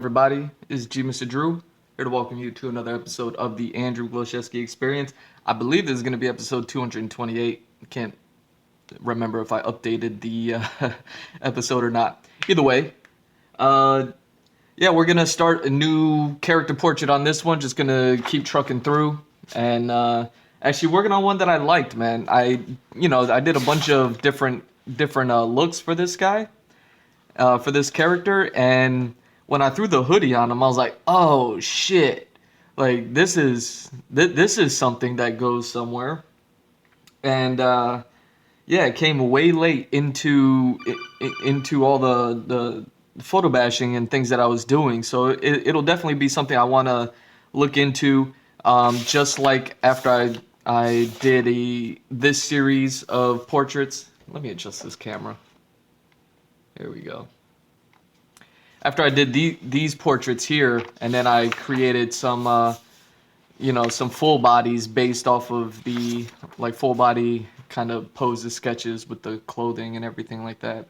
Everybody, this is G Mr. Drew, here to welcome you to another episode of the Glowczewski Experience. I believe this is going to be episode 228. I can't remember if I updated the episode or not. Either way, uh, yeah, we're going to start a new character portrait on this one. Just going to keep trucking through and actually working on one that I liked, man. I did a bunch of different looks for this guy, for this character, and when I threw the hoodie on him, I was like, "Oh shit! Like this is something that goes somewhere." And yeah, it came way late into all the photo bashing and things that I was doing. So it'll definitely be something I want to look into. Just like after I did this series of portraits. Let me adjust this camera. There we go. After I did these portraits here, and then I created some full bodies based off of the like full body kind of poses sketches with the clothing and everything like that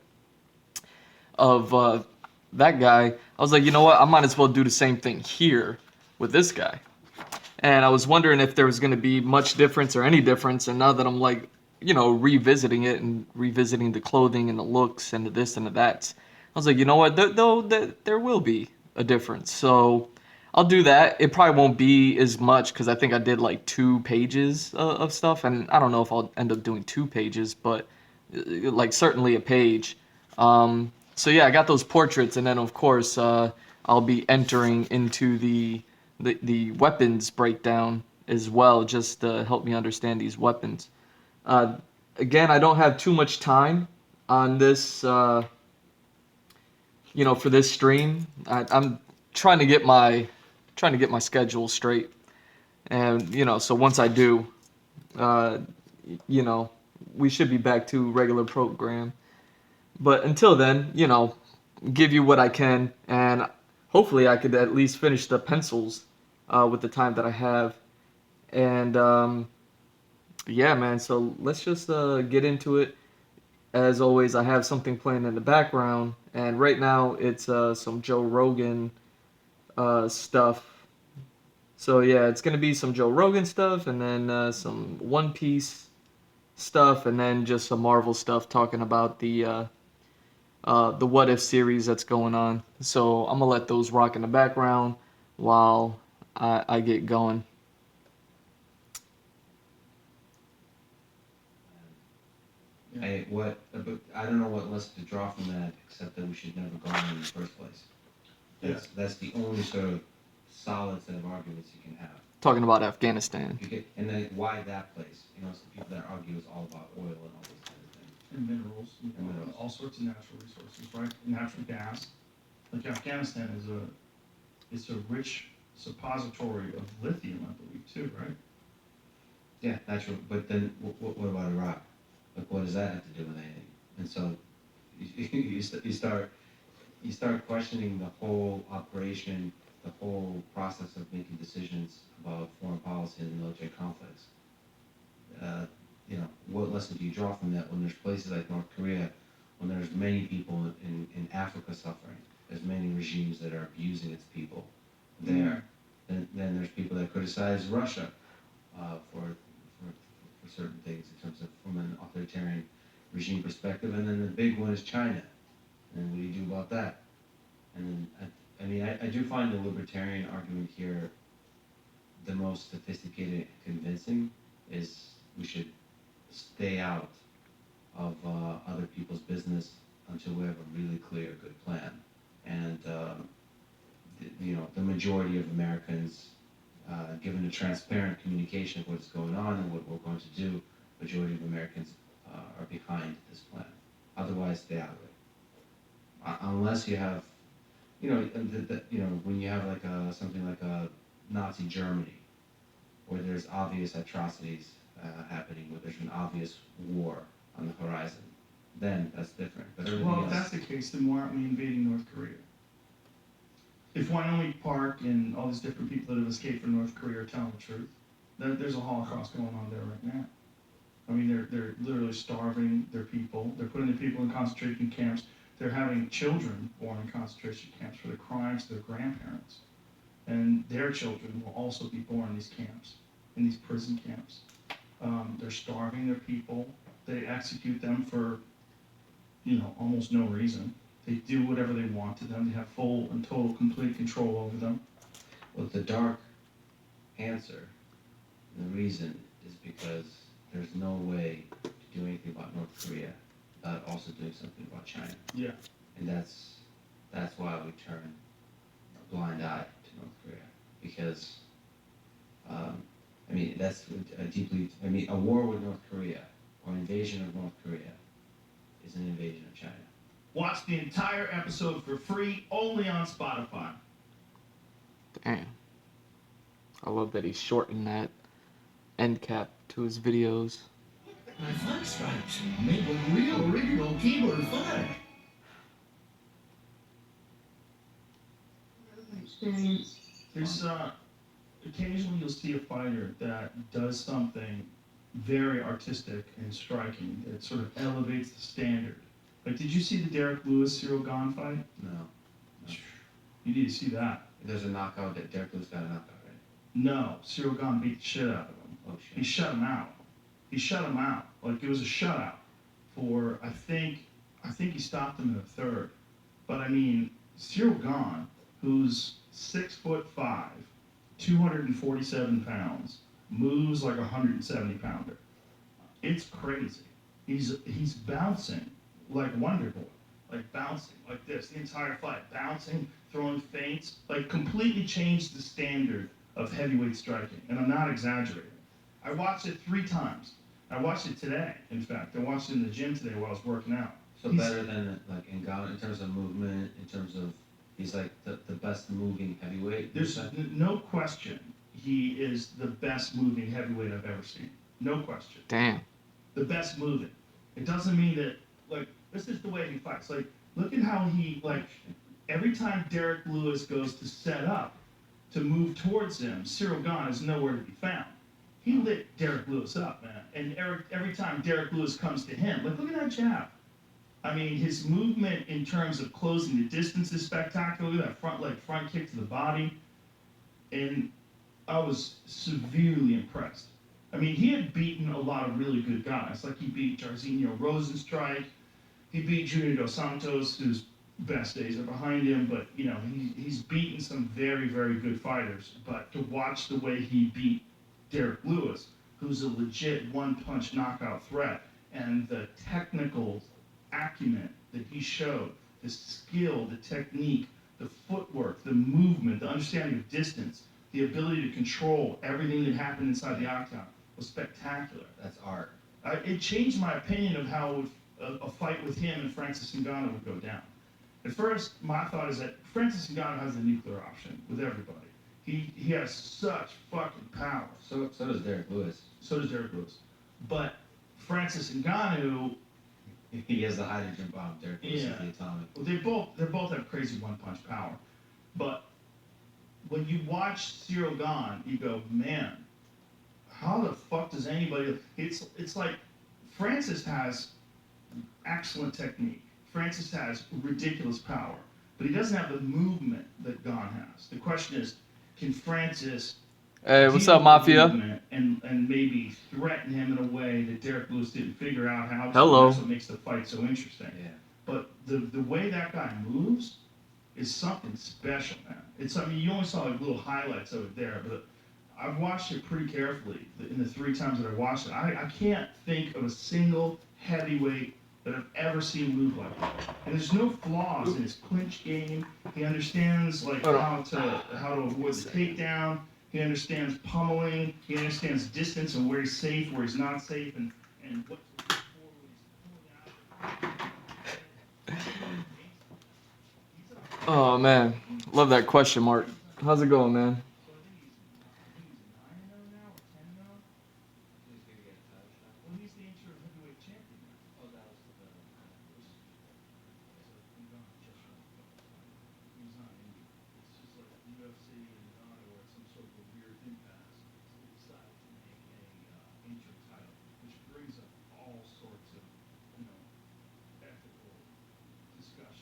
of that guy. I was like, you know what? I might as well do the same thing here with this guy. And I was wondering if there was going to be much difference or any difference. And now that I'm like, revisiting it and revisiting the clothing and the looks and the this and the that, I was like, you know what? There will be a difference. So I'll do that. It probably won't be as much because I think I did like 2 pages of stuff. And I don't know if I'll end up doing 2 pages, but like certainly a page. So yeah, I got those portraits. And then, of course, I'll be entering into the weapons breakdown as well, just to help me understand these weapons. Uh, Again, I don't have too much time on this, for this stream. I'm trying to get my schedule straight, and so once I do, uh, you know, we should be back to regular program. But until then, give you what I can, and hopefully I could at least finish the pencils with the time that I have. And yeah, man. So let's just get into it. As always, I have something playing in the background, and right now it's some Joe Rogan stuff. So yeah, it's gonna be some Joe Rogan stuff, and then some One Piece stuff, and then just some Marvel stuff talking about the What If series that's going on. So I'm gonna let those rock in the background while I get going. But I don't know what lesson to draw from that, except that we should never go on in the first place. That's the only sort of solid set of arguments you can have. Talking about Afghanistan. And then why that place? Some people that argue is all about oil and all those kinds of things. And minerals, all sorts of natural resources, right? Natural gas. Like Afghanistan it's a rich suppository of lithium, I believe, too, right? Yeah, natural. But then what about Iraq? Like, what does that have to do with anything? And so you start questioning the whole operation, the whole process of making decisions about foreign policy and military conflicts. What lesson do you draw from that when there's places like North Korea, when there's many people in Africa suffering, there's many regimes that are abusing its people there. Then there's people that criticize Russia for certain things in terms of from an authoritarian regime perspective, and then the big one is China. And what do you do about that? And then, I do find the libertarian argument here the most sophisticated and convincing is we should stay out of other people's business until we have a really clear, good plan. And, the majority of Americans, given the transparent communication of what's going on and what we're going to do, majority of Americans are behind this plan. Otherwise, stay out of it. Unless you have, when you have like something like a Nazi Germany, where there's obvious atrocities happening, where there's an obvious war on the horizon, then that's different. But well, if that's the case, then why aren't we invading North Korea? If Wyoming Park and all these different people that have escaped from North Korea are telling the truth, there's a Holocaust going on there right now. I mean, they're literally starving their people. They're putting their people in concentration camps. they're having children born in concentration camps for the crimes of their grandparents. And their children will also be born in these camps, in these prison camps. They're starving their people. They execute them for, almost no reason. They do whatever they want to them. They have full and total, complete control over them. Well, the dark answer, the reason is because there's no way to do anything about North Korea without also doing something about China. Yeah. And that's why we turn a blind eye to North Korea. Because, that's a war with North Korea or invasion of North Korea is an invasion of China. Watch the entire episode for free, only on Spotify. Damn. I love that he shortened that end cap to his videos. My flag stripes make a real original keyboard flag. There's occasionally you'll see a fighter that does something very artistic and striking that sort of elevates the standard. Like, did you see the Derek Lewis Cyril Gahn fight? No. You need to see that. There's a knockout that Derek Lewis got a knockout, right? No, Cyril Gahn beat the shit out of him. Oh He shit. shut him out. He shut him out. Like, it was a shutout for, I think he stopped him in the third. But I mean, Cyril Gahn, who's 6'5", 247 pounds, moves like a 170 pounder. It's crazy. He's bouncing like Wonder Boy, like bouncing like this the entire fight, bouncing, throwing feints, like completely changed the standard of heavyweight striking. And I'm not exaggerating. I watched it 3 times. I watched it today, in fact. I watched it in the gym today while I was working out. So better than like Ngannou in terms of movement, in terms of he's like the best moving heavyweight. There's no question he is the best moving heavyweight I've ever seen. No question. Damn. The best moving. It doesn't mean that, like, this is the way he fights. Like, look at how he, like, every time Derek Lewis goes to set up to move towards him, Cyril Gahn is nowhere to be found. He lit Derek Lewis up, man. And every time Derek Lewis comes to him, like, look at that jab. I mean, his movement in terms of closing the distance is spectacular. Look at that front kick to the body. And I was severely impressed. I mean, he had beaten a lot of really good guys. Like, he beat Jairzinho Rosenstrike. He beat Junior Dos Santos, whose best days are behind him. But, he's beaten some very, very good fighters. But to watch the way he beat Derek Lewis, who's a legit one-punch knockout threat, and the technical acumen that he showed, the skill, the technique, the footwork, the movement, the understanding of distance, the ability to control everything that happened inside the octagon was spectacular. That's art. It changed my opinion of how a fight with him and Francis Ngannou would go down. At first, my thought is that Francis Ngannou has the nuclear option with everybody. He has such fucking power. So does Derek Lewis. So does Derek Lewis. But Francis Ngannou, He has the hydrogen bomb. Derek Lewis Yeah. is the atomic. well, they both have crazy one-punch power. But when you watch Cyril Gahn, you go, man, how the fuck does anybody? It's like Francis has excellent technique. Francis has ridiculous power, but he doesn't have the movement that Gahn has. The question is, can Francis Hey, what's deal up, with Mafia? the movement and maybe threaten him in a way that Derek Lewis didn't figure out how to? Hello. That's what makes the fight so interesting. Yeah. But the way that guy moves is something special, man. You only saw like little highlights of it there, but I've watched it pretty carefully in the 3 times that I watched it. I can't think of a single heavyweight that I've ever seen move like that. And there's no flaws in his clinch game. He understands how to avoid the takedown. He understands pummeling. He understands distance and where he's safe, where he's not safe, and what to look for when he's pulling out. Oh man, love that question mark. How's it going, man? So I think he's 9-0 now or 10-0. He's gonna get a title shot. Well, he's the interim heavyweight champion now. Oh, that was the. He's not Indy. It's just like UFC and Ghana where it's some sort of a weird impasse. So they decided to make a interim title, which brings up all sorts of, ethical discussions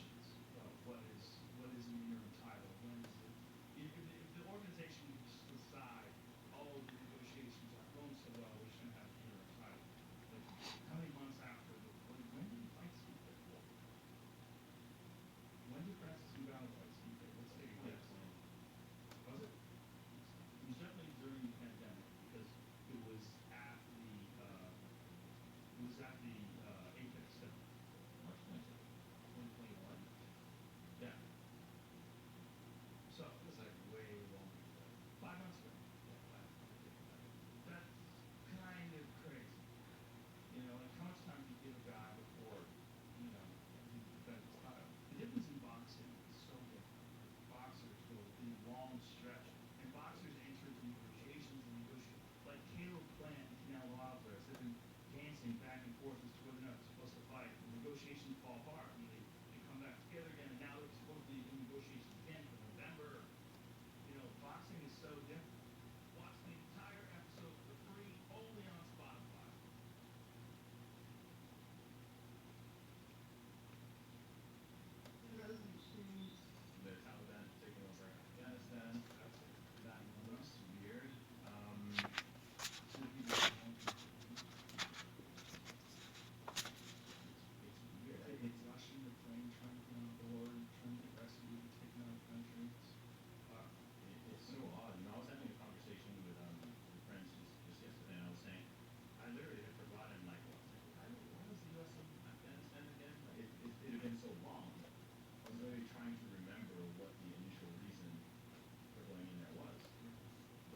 5 months ago. That's kind of crazy. You know, like how much time do you give a guy before, you know, he defends his title? The difference in boxing is so different. Boxers go in long stretch, and boxers enter into negotiations and negotiate. Like Caleb Plant and Canelo Alvarez, they've been dancing back and forth as to whether or not they're supposed to fight. The negotiations fall apart, and they come back together again, and now they're supposedly in negotiations again for November. You know, boxing is so different. Watch the entire episode for free only on Spotify. The Taliban taking over Afghanistan. That looks weird. Some people it's weird. It's Russian, Ukraine trying to get on board, trying to get rescued, taken out of the country. it's so odd. You know, I was having a conversation with friends just yesterday, and I was saying I literally had forgotten like why was the U.S. in Afghanistan again? Like, it had been so long. I was literally trying to remember what the initial reason for going in there was.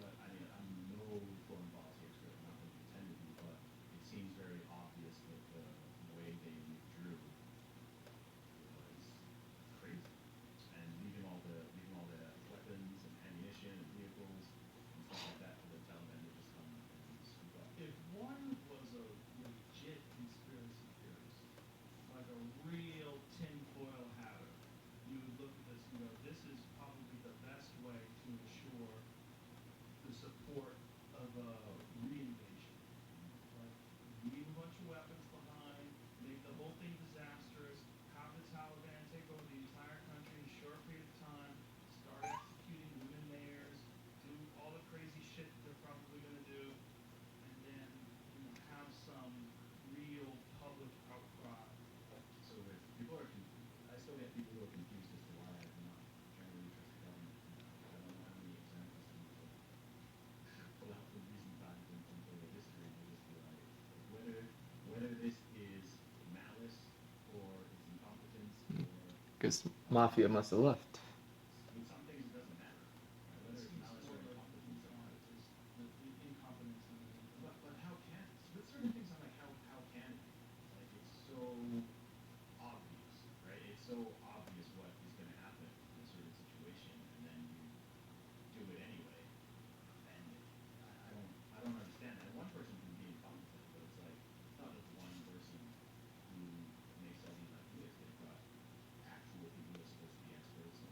But I mean, I'm no foreign policy expert. I'm not going to pretend to be, but it seems very obvious that the way they withdrew was crazy, and leaving all the weapons and ammunition and vehicles and stuff like that for the Taliban to just come and scoop up. If one was a legit conspiracy theorist, like a real tinfoil hatter, you would look at this and go, this is probably the best way to ensure the support of a reinvasion. Like, leave a bunch of weapons behind, make the whole thing disastrous, have the Taliban take over the entire country in a short period of time, start executing women mayors, do all the crazy shit that they're probably going to do, and then, you know, have some real public outcry. So if people are, I still get people who are confused as to why I do not generally trust the government. I don't know how many examples to pull out from recent times and from the history to just be like whether this is malice or it's incompetence or Because Mafia must have left. with some things it doesn't matter. Right? It Whether it's seems malice more or like incompetence or not. incompetence, the incompetence in the But how can with certain things I'm like how can it be? Like it's so obvious, right? It's so obvious what is going to happen in a certain situation, and then you do it anyway. And I don't understand that. One person can be incompetent, but it's like it's not just one person who makes all these ideas. They've got actual people who are supposed to be experts and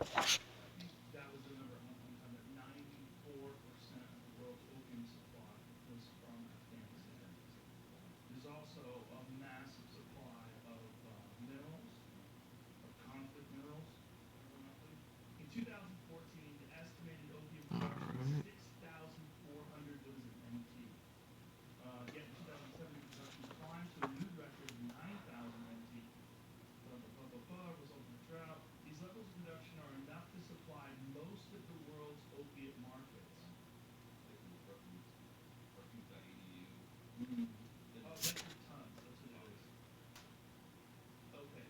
That was the number at one point in time, that 94% of the world's opium supply was from Afghanistan. There's also a massive supply of minerals, of conflict minerals. In 2014, the estimated opium production was 6,400, what is it, MT? Yet in 2017, production climbed to a new record of 9,000 MT. Result of the drought. These levels of production are enough to supply most of the world's opiate markets. Oh, metric tons. That's what it is. Okay.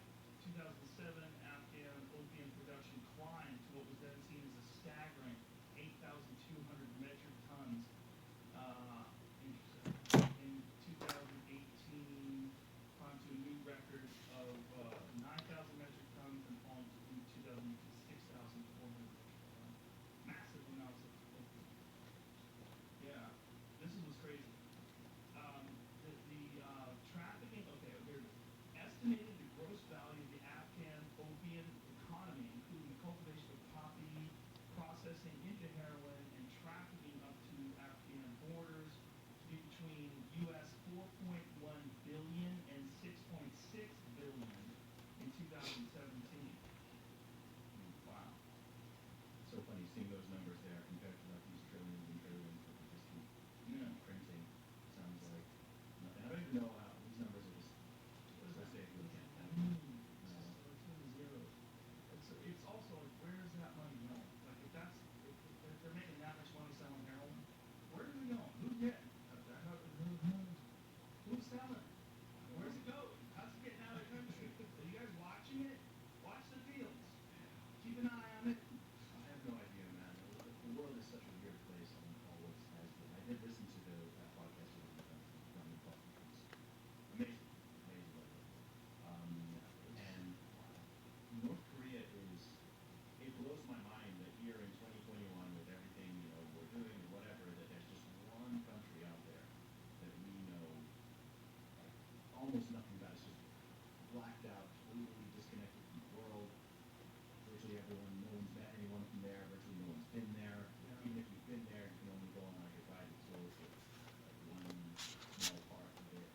2007, Afghan opium production climbed to what was then seen as a staggering 8,200 metric tons. Interesting. In 2018, climbed to a new record of 9,000 metric tons and fallen in 2000 to 6,400 metric tons. Massive amounts of opium. Yeah, this is what's crazy. The trafficking, okay, here it is. Estimated the gross value of the Afghan opium economy, including the cultivation of poppy, processing into heroin, and trafficking up to Afghan borders, to be between US 4.1 billion and 6.6 billion in 2017. Wow. So funny seeing those numbers there compared to like these trillions and trillions that we just keep Yeah. printing. Sounds like nothing. I don't even know how these numbers are just What is so that? safe. What We does can't that know. mean? It's just like zeros. It's also like, where is that money going? Like, if they're making that much money selling heroin, where is it going? Who's getting it? Who's selling it? Where's it going? How's it getting out of the country? Are you guys watching it? Watch the fields. Keep an eye on it. I have no idea, man. The world is such a weird place and always has been. I did listen to that podcast with Ryan Buffett. It was amazing, amazing. And North Korea is, it blows my mind that here in 2021 with everything, you know, we're doing or whatever, that there's just one country out there that we know like almost nothing about. It's just blacked out, totally disconnected from the world. Virtually everyone, no one's met anyone from there, virtually no one's been there. Yeah. Even if you've been there, you can only go on like a guided tour to like one small part of it.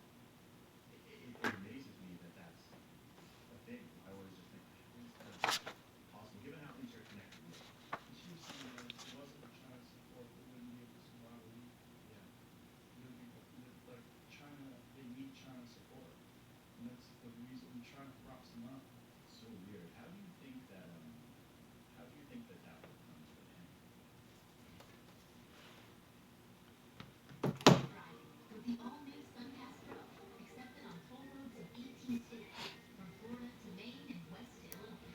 It amazes me that that's a thing. I always just think, how is that possible, given how interconnected we are? The chief saying is, if it wasn't for China's support, they wouldn't be able to survive a week. Yeah. Like China, they need China's support, and that's the reason China props them up. It's so weird. How do you think that that will come to an end? With the all-new Sunpass Pro, accepted on toll roads in 18 states, from Florida to Maine and west to Illinois.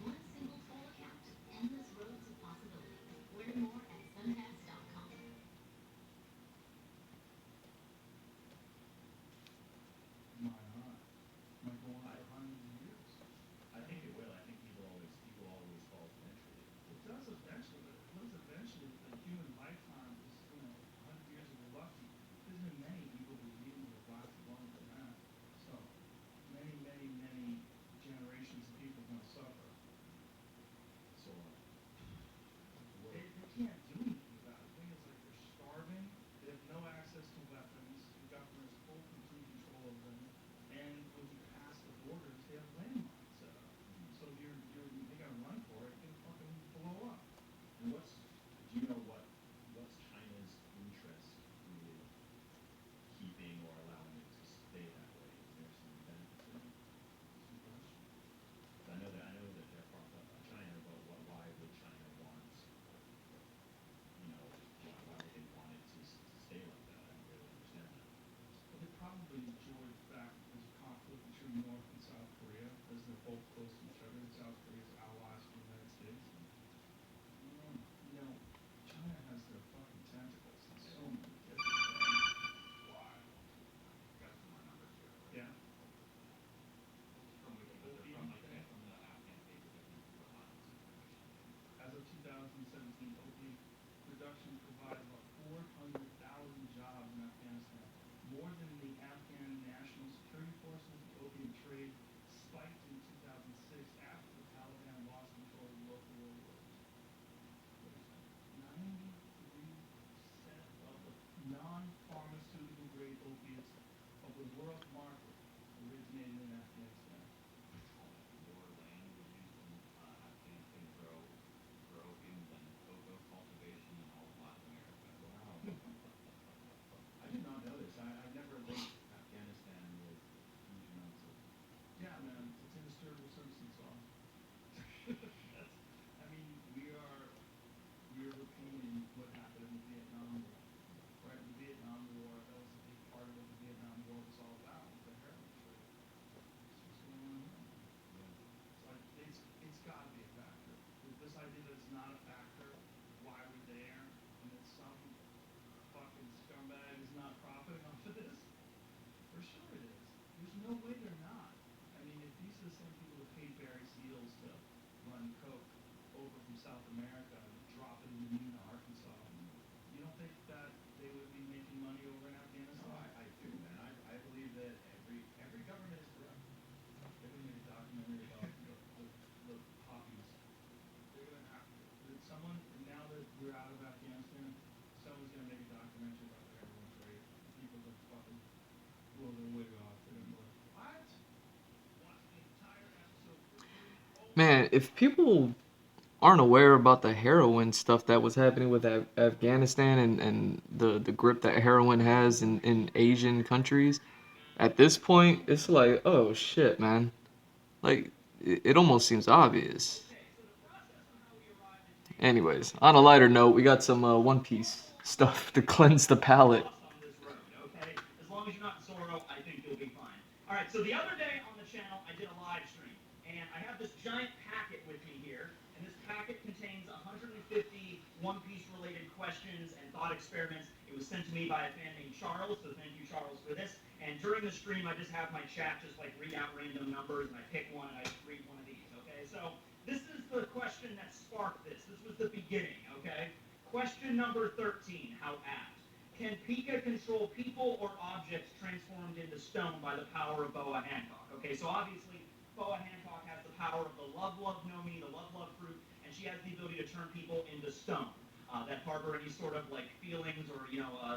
One single toll account, endless roads of possibility. Learn more at sunpass.com. Why not? Might go on for hundreds of years. I think it will. I think people always fall eventually. It does eventually, but what is eventually? The human lifetime is, 100 years if you're lucky. There's been many people who've even lasted longer than that. So, many, many, many generations of people are going to suffer. So They can't do anything about it. The thing is, like, they're starving. They have no access to weapons. The government has full, complete control of them. And when you pass the borders, they have landmines set up. So they got to run for it. It can fucking blow up. and do you know what's China's interest with keeping or allowing it to stay that way? Is there some benefits in it? I know that they're propped up by China, but why would China want, why would they want it to stay like that? I don't really understand that. But they probably enjoy the fact that there's conflict between North and South Korea, as they're both close to each other. South Korea's allies with the United States. China has their fucking tentacles in so many different things. Why? Got some more numbers here. Yeah. From Wikipedia, from the Afghan paper that we provide this information. As of 2017, opium production provided about 400,000 jobs in Afghanistan, more than the Afghan National Security Forces. The opium trade spiked in 2006 after the Taliban lost control of the local no way they're not. I mean, if these are the same people who paid Barry Seals to run coke over from South America and drop it in Neenah, Arkansas, you don't think that they would be making money over in Afghanistan? No, I do, man. I believe that every government is corrupt. They're gonna make a documentary about the poppies. They're gonna have to. Someone, now that we're out of Afghanistan, someone's gonna make a documentary about the heroin trade. People that fucking blow their wig off. They're gonna be like, what? Watch the entire episode for free. Oh, Man, if people aren't aware about the heroin stuff that was happening with Afghanistan and the grip that heroin has in Asian countries, at this point, it's like, oh shit, man. Like, it almost seems obvious. Anyways, on a lighter note, we got some One Piece stuff to cleanse the palate. On this road, okay? As long as you're not Zoro, I think you'll be fine. All right, so the other day on the channel, I did a live stream, and I have this giant packet with me here, and this packet contains 150 One Piece related questions and thought experiments. It was sent to me by a fan named Charles, so thank you, Charles, for this. And during the stream, I just have my chat just like read out random numbers, and I pick one and I read one of these, okay? So this is the question that sparked this. This was the beginning, okay? Question number 13, how apt. Can Pika control people or objects transformed into stone by the power of Boa Hancock? Okay, so obviously Boa Hancock has the power of the Love Love Nomi, the Love Love fruit, and she has the ability to turn people into stone that harbor any sort of like feelings or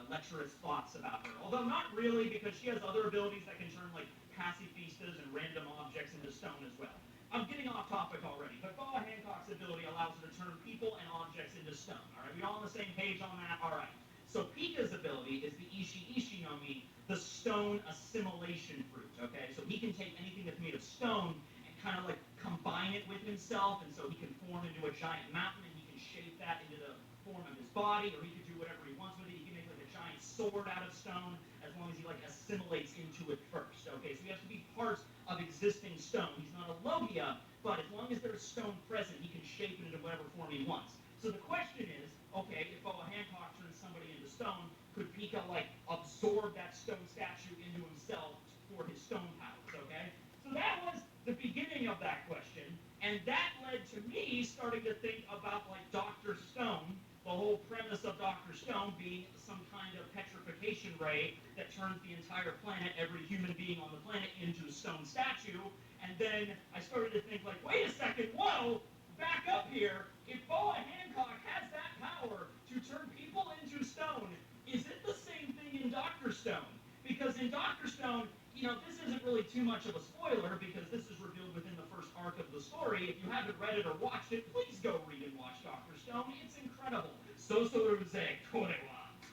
lecherous thoughts about her. Although not really, because she has other abilities that can turn like pacifistas and random objects into stone as well. I'm getting off topic already, but Boa Hancock's ability allows her to turn people and objects into stone. All right, we all on the same page on that? All right. So Pika's ability is the Ishi Ishi no Mi, the stone assimilation fruit. Okay, so he can take anything that's made of stone and kind of like combine it with himself, and so he can form into a giant mountain, and he can shape that into the form of his body, or he can do whatever he wants with it. He can make like a giant sword out of stone as long as he like assimilates into it first. Okay, so he has to be part of existing stone. He's not a Logia, but as long as there's stone present, he can shape it into whatever form he wants. So the question is, okay, if Boa Hancock turns somebody into stone, could Pika like absorb that stone statue into himself for his stone powers? Okay, so that was the beginning of that question, and that led to me starting to think about like Dr. Stone, the whole premise of Dr. Stone being some kind of petrification ray that turns the entire planet, every human being on the planet, into a stone statue. And then I started to think like, wait a second, whoa, back up here. If Boa Hancock has that power to turn people into stone, is it the same thing in Dr. Stone? Because in Dr. Stone, this isn't really too much of a spoiler because this is revealed within the first arc of the story. If you haven't read it or watched it, please go read and watch Dr. Stone. It's incredible.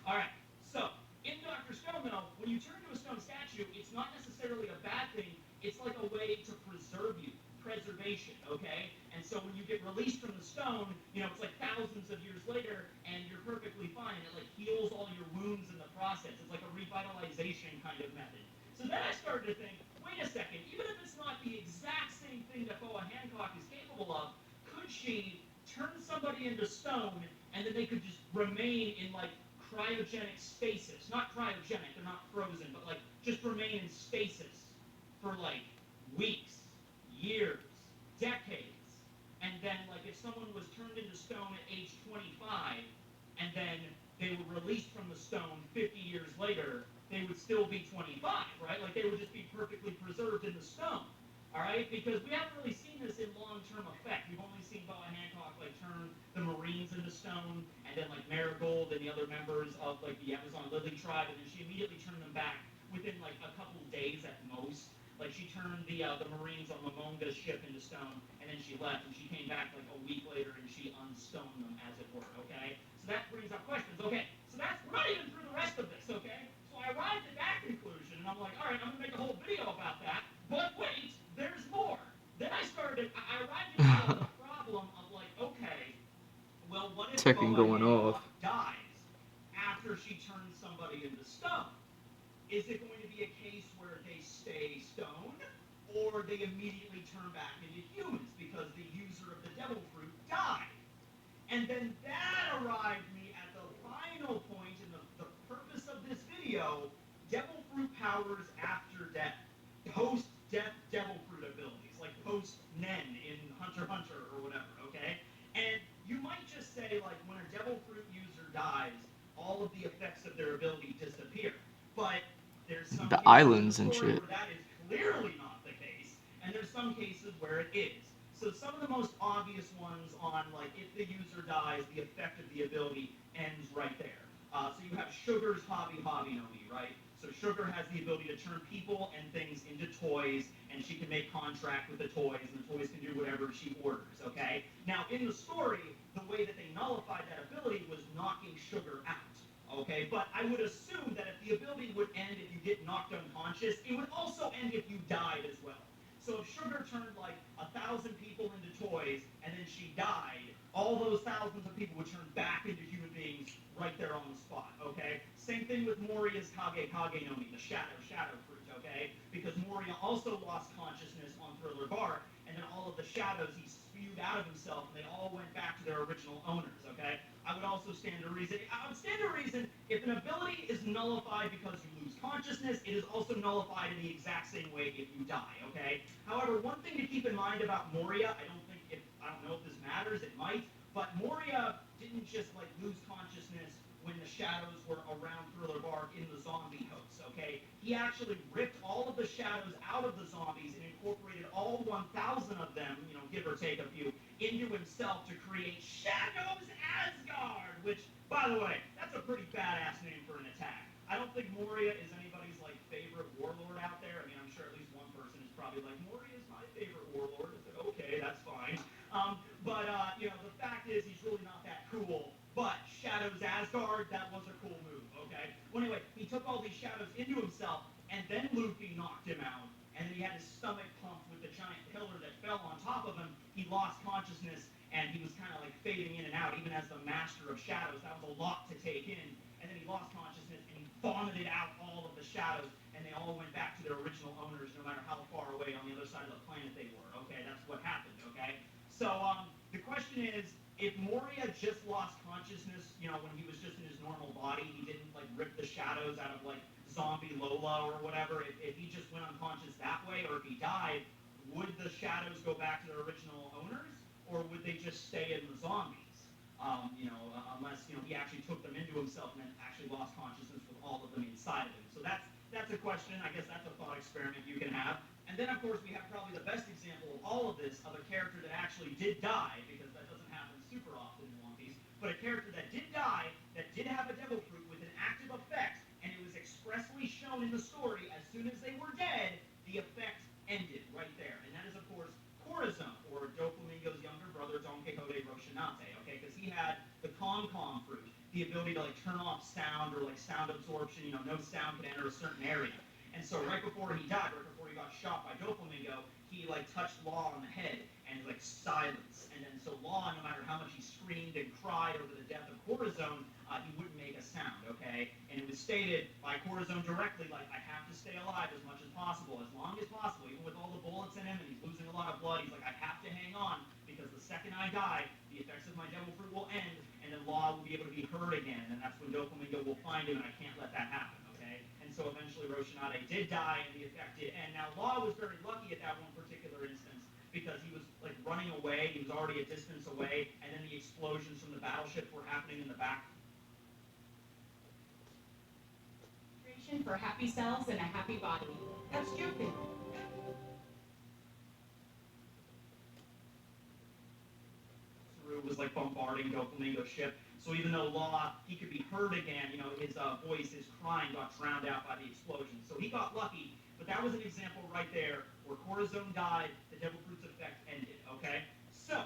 All right, so in Dr. Stone, though, when you turn to a stone statue, it's not necessarily a bad thing. It's like a way to preserve you, preservation, okay? And so when you get released from the stone, it's like thousands of years later, and you're perfectly fine. It like heals all your wounds in the process. It's like a revitalization kind of method. So then I started to think, wait a second, even if it's not the exact same thing that Boa Hancock is capable of, could she turn somebody into stone and then they could just remain in like cryogenic stasis? Not cryogenic, they're not frozen, but like just remain in stasis for like weeks, years, decades. And then like if someone was turned into stone at age 25 and then they were released from the stone 50 years later, they would still be 25, right? Like they would just be perfectly preserved in the stone. All right, because we haven't really seen this in long-term effect. We've only seen Boa Hancock like turn the Marines into stone, and then like Marigold and the other members of like the Amazon Lily tribe, and then she immediately turned them back within like a couple days at most. Like she turned the Marines on Momonga's ship into stone, and then she left, and she came back like a week later, and she unstoned them, as it were. Okay, so that brings up questions. Okay, so we're not even through the rest of this. Okay, so I arrived at that conclusion, and I'm like, all right, I'm gonna make a whole video about that. But wait, there's more. Then I arrived at the problem of like, okay, well, what if Checking Boa going Hancock off. dies after she turns somebody into stone? Is it going to be a case where they stay stone, or they immediately turn back into humans because the user of the devil fruit died? And then that arrived me at the final point in the purpose of this video, devil fruit powers after death. post-death devil fruit abilities, like post-Nen in Hunter x Hunter or whatever, okay? And you might just say, like, when a devil fruit user dies, all of the effects of their ability disappear. But there's some The cases in the islands and story shit. where that is clearly not the case, and there's some cases where it is. So some of the most obvious ones on, like, if the user dies, the effect of the ability ends right there. So you have Sugar's Hobby no Mi, right? So Sugar has the ability to turn people and things into toys, and she can make contract with the toys, and the toys can do whatever she orders, okay? Now, in the story, the way that they nullified that ability was knocking Sugar out, okay? But I would assume that if the ability would end if you get knocked unconscious, it would also end if you died as well. So if Sugar turned like 1,000 people into toys and then she died, all those thousands of people would turn back into human beings right there on the spot, okay? Same thing with Moria's Kage no Mi, the shadow fruit, okay? Because Moria also lost consciousness on Thriller Bark, and then all of the shadows he spewed out of himself, and they all went back to their original owners, okay? I would also stand to reason, if an ability is nullified because you lose consciousness, it is also nullified in the exact same way if you die, okay? However, one thing to keep in mind about Moria, I don't know if this matters, it might, but Moria didn't just like lose consciousness when the shadows were around Thriller Bark in the zombie hosts, okay? He actually ripped all of the shadows out of the zombies and incorporated all 1,000 of them, give or take a few, into himself to create Shadows Asgard, which, by the way, that's a pretty badass name for an attack. I don't think Moria is anybody's like favorite warlord out there. I mean, I'm sure at least one person is probably like, Moria is my favorite warlord. It's like, okay, that's fine. The fact is he's really not that cool. But Shadows Asgard, that was a cool move, okay? Well, anyway, he took all these shadows into himself, and then Luffy knocked him out, and then he had his stomach pumped with the giant pillar that fell on top of him. He lost consciousness, and he was kind of like fading in and out, even as the master of shadows. That was a lot to take in. And then he lost consciousness, and he vomited out all of the shadows, and they all went back to their original owners, no matter how far away on the other side of the planet they were. Okay, that's what happened. Okay, so the question is, if Moria just lost consciousness, when he was just in his normal body, he didn't like rip the shadows out of like zombie Lola or whatever. If he just went unconscious that way, or if he died, would the shadows go back to their original owners, or would they just stay in the zombies? Unless he actually took them into himself and then actually lost consciousness with all of them inside of him. So that's a question. I guess that's a thought experiment you can have. And then, of course, we have probably the best example of all of this of a character that actually did die, because that doesn't happen super often in One Piece, but a character that did die, that did have a devil fruit with an active effect, and it was expressly shown in the story as soon as they were dead, the effect ended right there. And that is, of course, Corazon, or Doflamingo's younger brother, Don Quixote Rocinante, okay? Because he had the Con fruit, the ability to, like, turn off sound or, like, sound absorption, no sound can enter a certain area. And so right before he died, right before he got shot by Doflamingo, he, like, touched Law on the head, and, like, silence. And then so Law, no matter how much he screamed and cried over the death of Corazon, he wouldn't make a sound, okay? And it was stated by Corazon directly, like, I have to stay alive as much as possible, as long as possible, even with all the bullets in him, and he's losing a lot of blood. He's like, I have to hang on, because the second I die, the effects of my devil fruit will end, and then Law will be able to be heard again, and that's when Doflamingo will find him, and I can't let that happen, okay? And so eventually Rocinante did die, and the effect did end. Now, Law was very lucky at that one particular instance, because he was, like, running away, he was already a distance away, and then the explosions from the battleships were happening in the back. For happy cells and a happy body. That's stupid. Was like bombarding Doflamingo's ship. So even though Law, he could be heard again, his voice, his crying got drowned out by the explosion. So he got lucky, but that was an example right there where Corazon died, the devil fruit's effect ended, okay? So,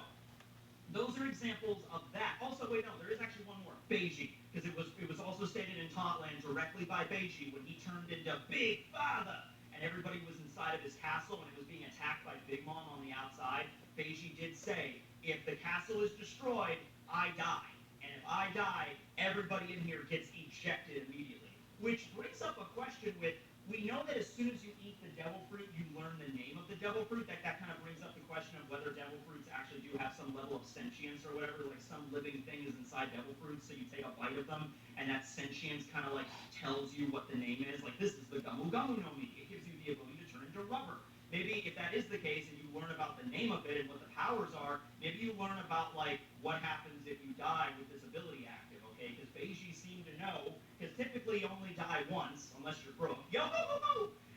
those are examples of that. Also, wait, no, there is actually one more. Beiji, because it was also stated in Totland directly by Beiji when he turned into Big Father, and everybody was inside of his castle and it was being attacked by Big Mom on the outside. Beiji did say, if the castle is destroyed, I die. And if I die, everybody in here gets ejected immediately. Which brings up a question with, we know that as soon as you eat the devil fruit, you learn the name of the devil fruit. That kind of brings up the question of whether devil fruits actually do have some level of sentience or whatever, like some living thing is inside devil fruits, so you take a bite of them, and that sentience kind of like tells you what the name is. Like, this is the Gamu Gamu no Mi. It gives you the ability to turn into into rubber. Maybe if that is the case and you learn about the name of it and what the powers are, maybe you learn about like what happens if you die with this ability active, okay? Because Beiji seemed to know, because typically you only die once unless you're broke. Yo ho ho ho!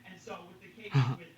And so with the case with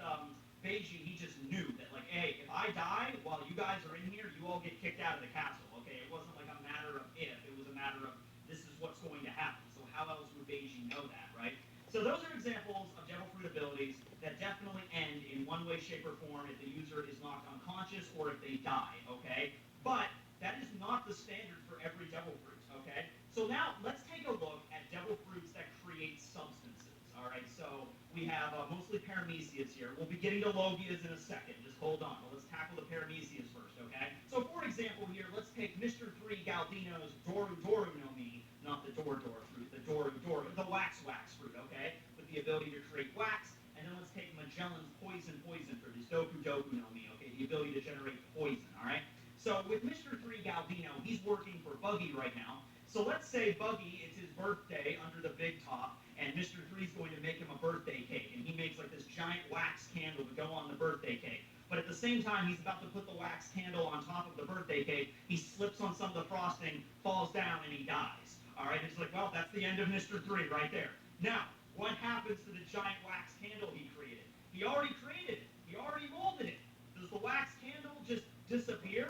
Beiji, he just knew that like, hey, if I die while you guys are in here, you all get kicked out of the castle, okay? It wasn't like a matter of if, it was a matter of this is what's going to happen. So how else would Beiji know that, right? So those are examples of devil fruit abilities that definitely end in one way, shape, or form if the user is knocked unconscious or if they die, okay? But that is not the standard for every devil fruit, okay? So now let's take a look at devil fruits that create substances, all right? So we have mostly paramecias here. We'll be getting to logias in a second. Just hold on. But let's tackle the paramecias first, okay? So for example here, let's take Mr. 3 Galdino's Doru Doru no Mi, not the Dor Dor fruit, the Doru Doru, the wax fruit, okay? With the ability to create wax. And then let's take Magellan's poison fruit, his Doku Doku no Mi, okay? The ability to generate poison, all right? So with Mr. 3 Galdino, he's working for Buggy right now. So let's say Buggy, it's his birthday under the big top, and Mr. 3 is going to make him a birthday cake, and he makes like this giant wax candle to go on the birthday cake. But at the same time, he's about to put the wax candle on top of the birthday cake. He slips on some of the frosting, falls down, and he dies. All right, it's like, well, that's the end of Mr. 3 right there. Now, what happens to the giant wax candle he created? He already created it. He already molded it. Does the wax candle just disappear?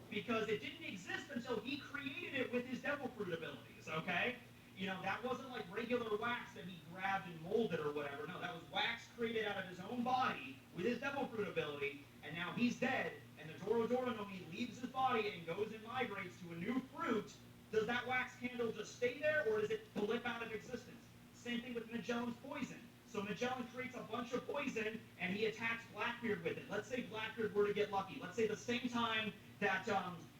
Because it didn't exist until he created it with his devil fruit abilities, okay? You know, that wasn't like regular wax that he grabbed and molded or whatever. No, that was wax created out of his own body with his devil fruit ability, and now he's dead, and the Doro Doro no Mi leaves his body and goes and migrates to a new fruit. Does that wax candle just stay there, or does it blip out of existence? Same thing with Magellan's poison. So Magellan creates a bunch of poison, and he attacks Blackbeard with it. Let's say Blackbeard were to get lucky. Let's say the same time that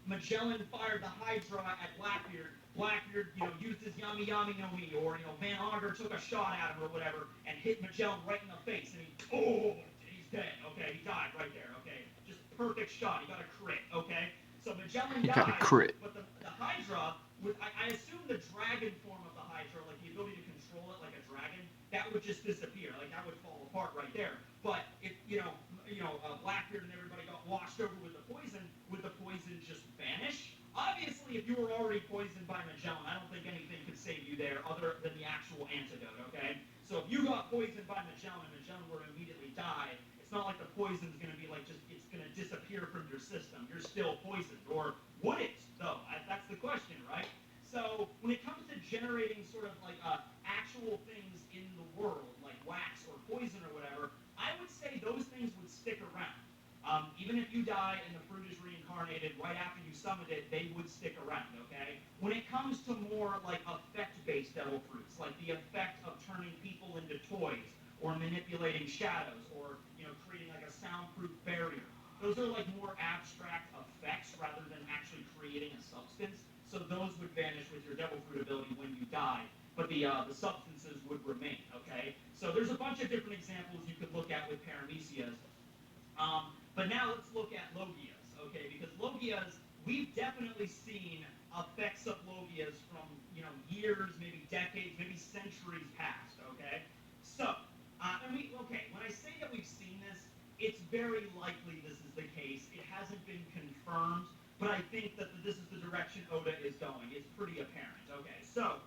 Magellan fired the Hydra at Blackbeard, Blackbeard, used his Yami Yami no Mi, or, Van Auger took a shot at him or whatever, and hit Magellan right in the face, and he's dead, okay? He died right there, okay? Just perfect shot. He got a crit, okay? So Magellan He died, got a crit. but the Hydra, I assume the dragon form of the Hydra, like the ability to control it like a dragon, that would just disappear. Like, that would fall apart right there. But if, Blackbeard and everybody got washed over with the poison, would the poison just vanish? Obviously, if you were already poisoned by Magellan, I don't think anything could save you there other than the actual antidote, okay? So if you got poisoned by Magellan and Magellan were to immediately die, it's not like the poison's going to be like it's going to disappear from your system. You're still poisoned. Or would it, though? That's the question, right? So when it comes to generating sort of like actual things in the world, like wax or poison or whatever, I would say those things would stick around. Even if you die and the fruit is reincarnated right after you summoned it, they would stick around, okay? When it comes to more like effect-based devil fruits, like the effect of turning people into toys, or manipulating shadows, or creating like a soundproof barrier, those are like more abstract effects rather than actually creating a substance. So those would vanish with your devil fruit ability when you die, but the substances would remain, okay? So there's a bunch of different examples you could look at with paramecias. But now let's look at logias, okay? Because logias, we've definitely seen effects of logias from, years, maybe decades, maybe centuries past, okay? So, when I say that we've seen this, it's very likely this is the case. It hasn't been confirmed, but I think that this is the direction Oda is going. It's pretty apparent, okay? So,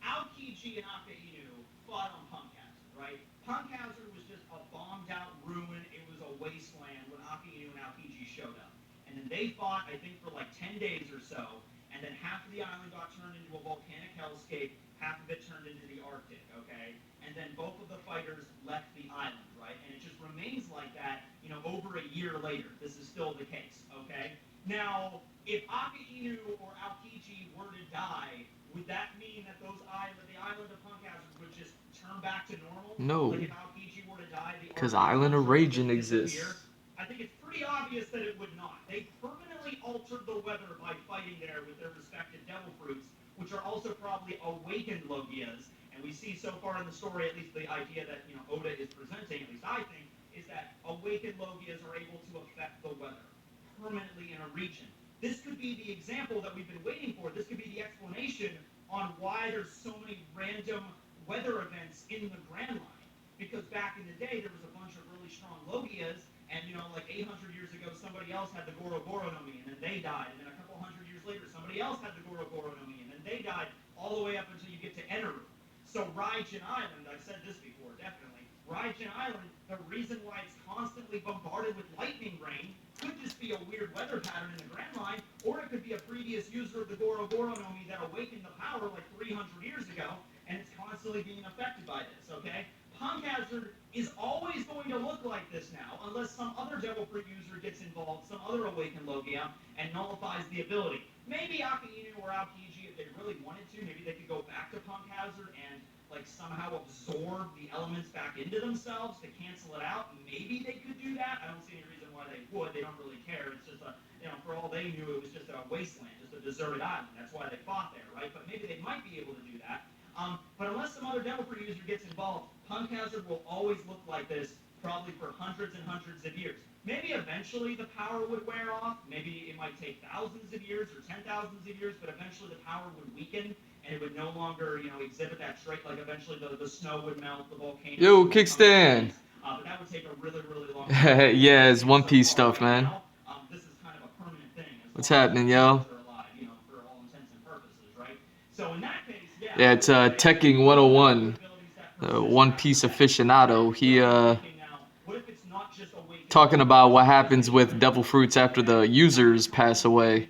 Aokiji and Aka Inu fought on Punkhauser, right? Punkhauser was just a bombed-out ruin. It was a wasteland when Aka Inu and Aokiji showed up. And then they fought, I think, for like 10 days or so, and then half of the island got turned into a volcanic hellscape, half of it turned into the Arctic, okay? And then both of the fighters left the island, right? And it just remains like that, over a year later. This is still the case, okay? Now, if Aka Inu or Aokiji were to die, would that mean that the island of Punkhauser would just turn back to normal? No. Like if Aokiji were to die, the Because Arctic Island of would Raging disappear? exists. I think it's pretty obvious that it would not. They permanently altered the weather by fighting there with their respective devil fruits, which are also probably awakened logias. And we see so far in the story, at least the idea that Oda is presenting, at least I think, is that awakened logias are able to affect the weather permanently in a region. This could be the example that we've been waiting for. This could be the explanation on why there's so many random weather events in the Grand Line. because back in the day there was a bunch of really strong Logias, and like 800 years ago somebody else had the Goro Goro no Mi, and then they died, and then a couple hundred years later somebody else had the Goro Goro no Mi, and then they died, all the way up until you get to Eneru. So Raijin Island, I've said this before, definitely. Raijin Island, the reason why it's constantly bombarded with lightning rain could just be a weird weather pattern in the Grand Line, or it could be a previous user of the Goro Goro no Mi that awakened the power like 300 years ago, and it's constantly being affected by this, okay? Punk Hazard is always going to look like this now, unless some other Devil Fruit user gets involved, some other Awakened Logia, and nullifies the ability. Maybe Akainu or Aokiji, if they really wanted to, maybe they could go back to Punk Hazard and like somehow absorb the elements back into themselves to cancel it out. Maybe they could do that. I don't see any reason why they would. They don't really care. It's just for all they knew, it was just a wasteland, just a deserted island. That's why they fought there, right? But maybe they might be able to do that. But unless some other Devil Fruit user gets involved, Punk Hazard will always look like this, probably for hundreds and hundreds of years. Maybe eventually the power would wear off. Maybe it might take thousands of years or 10,000s of years, but eventually the power would weaken and it would no longer, exhibit that trait. Like eventually the snow would melt, the volcano. Yo, Kickstand. But that would take a really, really long time. Yeah, it's One Piece stuff, man. Now, this is kind of a permanent thing. What's happening, yo? For all intents and purposes, right? So in that case, Yeah, it's Tekking 101. One Piece aficionado. He talking about what happens with devil fruits after the users pass away.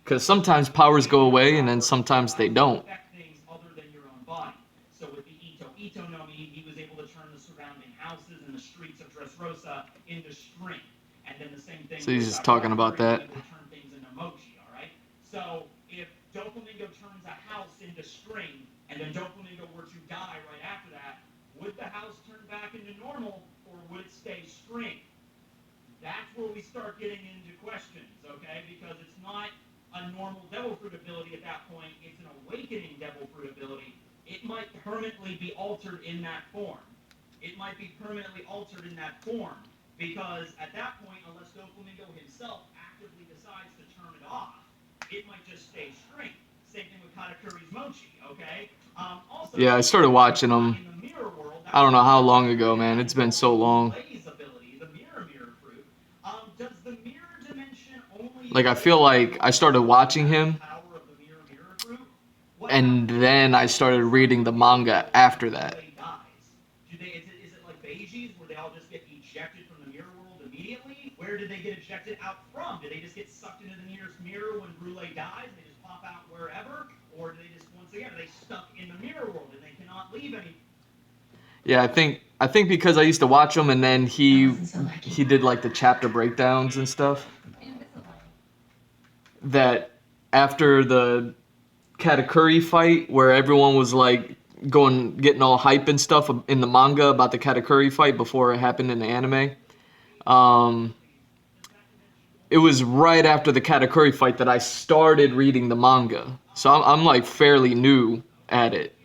Because sometimes powers go away and then sometimes they don't. So with the Ito no Mi, he was able to turn the surrounding houses and the streets of Dressrosa into string. And then the same thing. So he's just talking about that. Turn things into mochi, all right? So if Doflamingo turns a house into string, and then Doflamingo were to die right after that, would the house turn back into normal, or would it stay string? That's where we start getting into questions, okay? Because it's not a normal Devil Fruit ability at that point, it's an awakening Devil Fruit ability. It might permanently be altered in that form. It might be permanently altered in that form, because at that point, unless Doflamingo himself actively decides to turn it off, it might just stay string. Same thing with Katakuri's Mochi, okay? Also, Yeah, I started watching them. I don't know how long ago, man. It's been so long. Like, I feel like I started watching him, and then I started reading the manga after that. Is it like Beijis, where they all just get ejected from the mirror world immediately? Where did they get ejected out from? Did they just get sucked into the nearest mirror when Brule dies and they just pop out wherever? Or do they just, once again, are they stuck in the mirror world and they cannot leave any? Yeah, I think because I used to watch him, and then he did like the chapter breakdowns and stuff. That after the Katakuri fight, where everyone was like getting all hype and stuff in the manga about the Katakuri fight before it happened in the anime. It was right after the Katakuri fight that I started reading the manga, so I'm like fairly new at it.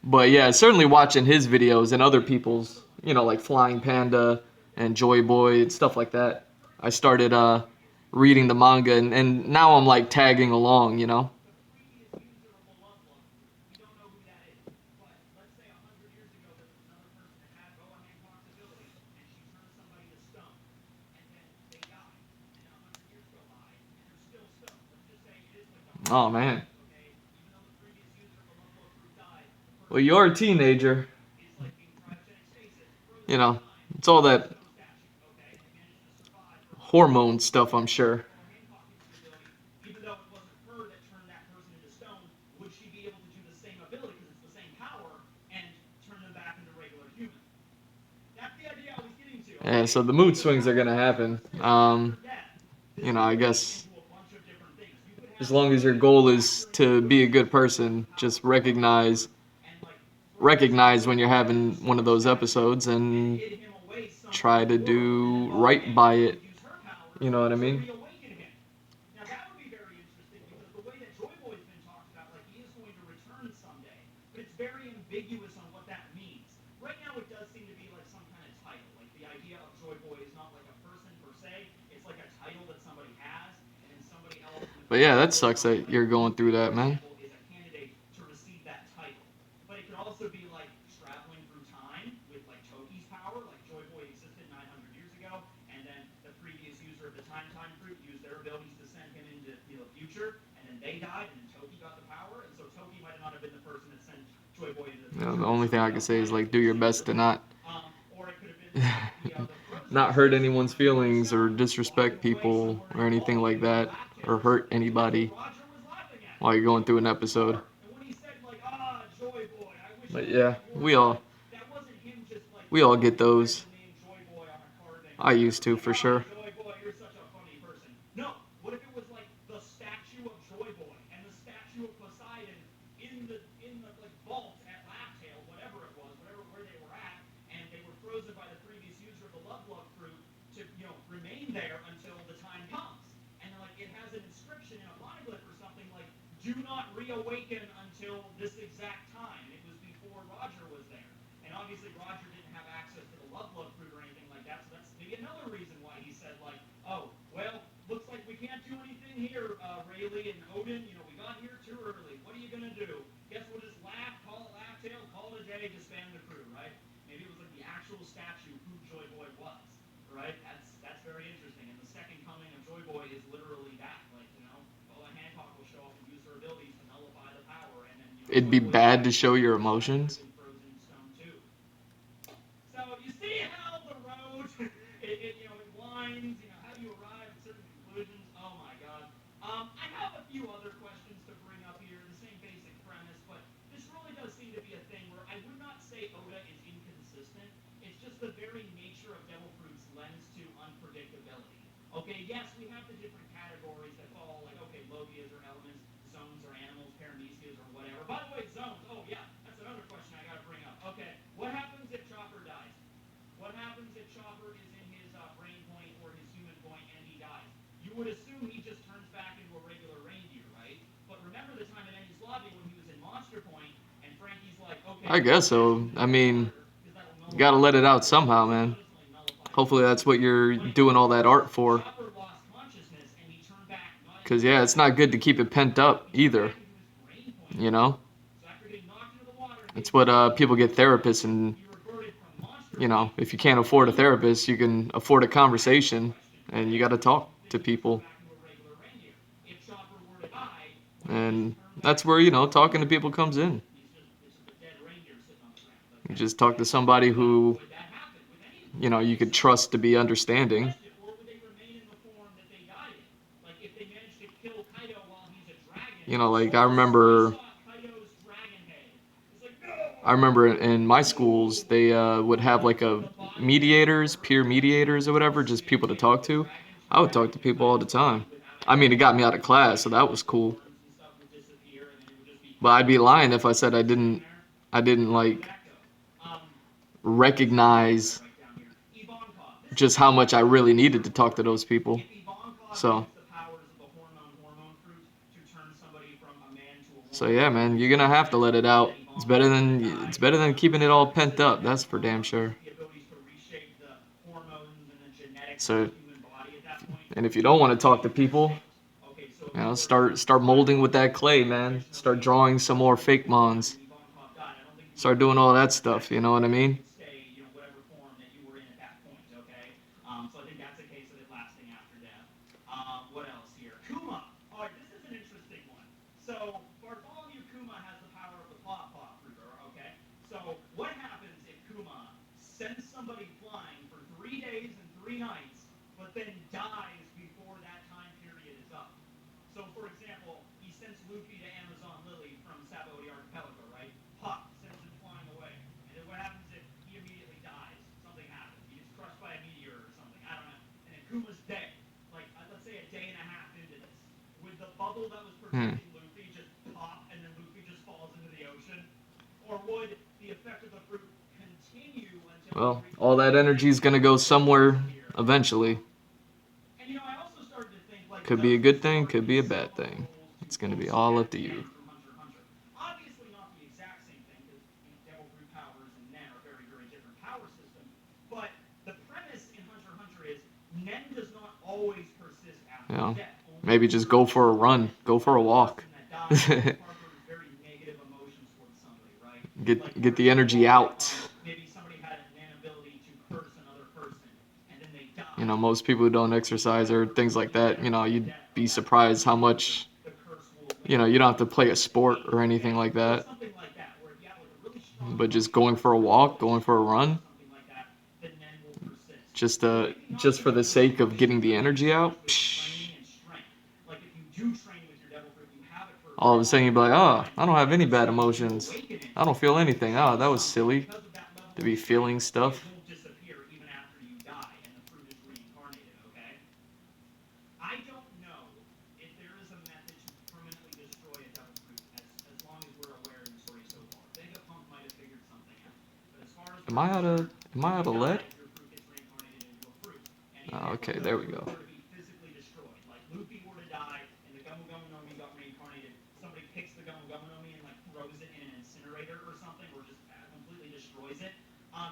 But yeah, certainly watching his videos and other people's, like Flying Panda and Joy Boy and stuff like that. I started reading the manga, and now I'm like tagging along, Oh, man. Well, you're a teenager. It's all that hormone stuff, I'm sure. Even though it wasn't her that turned that person into stone, would she be able to do the same ability, because it's the same power, and turn them back into regular humans? That's the idea I was getting to. Yeah, so the mood swings are going to happen. I guess as long as your goal is to be a good person, just recognize when you're having one of those episodes and try to do right by it. You know what I mean? Now that would be very interesting, because the way that Joy Boy's been talked about, like he is going to return someday, but it's very ambiguous on what that means. Right now it does seem to be like some kind of title, like the idea of Joy Boy is not like a person per se, it's like a title that somebody has, and then somebody else. But yeah, that sucks that you're going through that, man. Is a candidate to receive that title. the only thing I can say is like do your best to not Or it could have been the frozen not hurt states anyone's where feelings or Michelle disrespect walked away people somewhere or in anything like Hawaii with a that laugh or tail hurt system, and that's anybody what Roger was laughing at. while you're going through an It was episode. bizarre. And when he said like, Joy Boy, I wish But I yeah, was on your side, that wasn't him just like we all get throwing a those. random name Joy Boy on a card name I or used whatever. to Like, for sure. Joy Boy, you're such a funny person. No, what if it was like the statue of Joy Boy and the statue of Poseidon in the like vault at Laptail, whatever it was, where they were at, and they were frozen by the previous user of the Love Lug fruit to remain there until the time comes. And like it has an inscription in a monoglyph or something like "Do not reawaken until this exact time." And it was before Roger was there, and obviously Roger didn't have access to the Love Lug fruit or anything like that. So that's maybe another reason why he said like, "Oh, well, looks like we can't do anything here, Rayleigh and Odin. We got here too early. What are you gonna do? Guess we'll just call it laugh tail, call it a day, disband the crew, right?" Maybe it was like the actual statue who Joy Boy was, right? That's very interesting. And the second coming of Joy Boy is literally that. Like, Boa Hancock will show up and use her abilities to nullify the power, and then It'd Joy be Boy bad to dies show your in emotions. frozen stone too. So you see how the road it winds. How do you arrive at certain conclusions? Oh my God. I have a few other questions to bring up here. The same basic premise, but this really does seem to be a thing where I would not say Oda is inconsistent. It's just the very nature of Devil Fruit's lends to unpredictability. Okay, yes, we have the different categories that fall, like, okay, logias or elements, zones or animals, paramecias or whatever. By the way, zones, oh yeah, that's another question I gotta bring up. Okay, what happens if Chopper dies? What happens if Chopper is in his brain point or his human point and he dies? You would assume he just turns back into a regular reindeer, right? But remember the time in Ennie's Lobby when he was in Monster Point and Frankie's like, okay, I guess so. I mean, because that'll you gotta nullify let it the out power. somehow, So man. it doesn't really nullify the Hopefully that's what you're when he doing all that art for. Chopper lost consciousness and he turned back not Cause into yeah, it's not good to keep it pent up he turned either. back into his brain point. You know, So after getting knocked into the water and it's getting what people get therapists, and he reverted from Monster Point. if you can't afford a therapist, you can afford a conversation, and you got to talk to people, If Chopper were to die, and that's where talking to people comes in. it's just a dead reindeer sitting on the ground. You just talk to somebody who Would that happen with any you could trust to be understanding. or would they remain in the form that they died in? Like if they managed to kill Kaido while he's a dragon, Like or I remember. slice off Kaido's dragon head. It's like no. I remember in my schools, they would have like a peer mediators or whatever, just people to talk to. I would talk to people all the time. I mean, it got me out of class, so that was cool. But I'd be lying if I said I didn't like recognize just how much I really needed to talk to those people. So yeah, man, you're gonna have to let it out. It's better than keeping it all pent up. That's for damn sure. So, and if you don't want to talk to people, start molding with that clay, man. Start drawing some more fake mons. Start doing all that stuff. You know what I mean? Whatever form that you were in at that point. Okay. So I think that's a case of it lasting after death. What else here? Kuma. All right, this is an interesting one. So Bartholomew Kuma has the power of the Paw Paw Fruiter. Okay. So what happens if Kuma sends somebody flying for 3 days and 3 nights, but then dies before that time period is up? So, for example, he sends Luffy to Amazon Lily from Sabaody Archipelago, right? Puck sends him flying away. And then what happens if he immediately dies? Something happens. He gets crushed by a meteor or something. I don't know. And then Kuma's dead. Like, let's say a day and a half into this. Would the bubble that was protecting Luffy just pop and then Luffy just falls into the ocean? Or would the effect of the fruit continue until... Well, all that energy is gonna go somewhere eventually. And I also started to think, like, Could be a good thing, could be a bad thing. It's gonna be all up to you. Obviously not the exact same thing, because Devil Fruit powers and Nen are very, very different power systems. But the premise in Hunter x Hunter is Nen does not always persist after death. Maybe just go for a run, go for a walk. Very negative emotions towards somebody, right? Get the energy out. Maybe somebody had an ability to curse another person, and then they die. Most people who don't exercise or things like that, you'd be surprised how much, you don't have to play a sport or anything like that. but just going for a walk, going for a run, something like that, the nen will persist. just for the sake of getting the energy out. Training and strength. Like if you do train with your devil fruit, you have it for All of a sudden you'd be like, oh, I don't have any bad emotions. I don't feel anything. Oh, that was silly to be feeling stuff. It won't disappear even after you die and the fruit is reincarnated, okay? I don't know if there is a method to permanently destroy a devil fruit as long as we're aware in the story so far. Vegapunk might have figured something out. But as far as Am I out of lead? your fruit gets reincarnated into a fruit. And Oh, even okay, if there the we go. fruit were to be physically destroyed, like Luffy were to die and the Gomu Gomu no Mi got reincarnated, somebody picks the Gomu Gomu no Mi and like throws it in an incinerator or something, or just completely destroys it.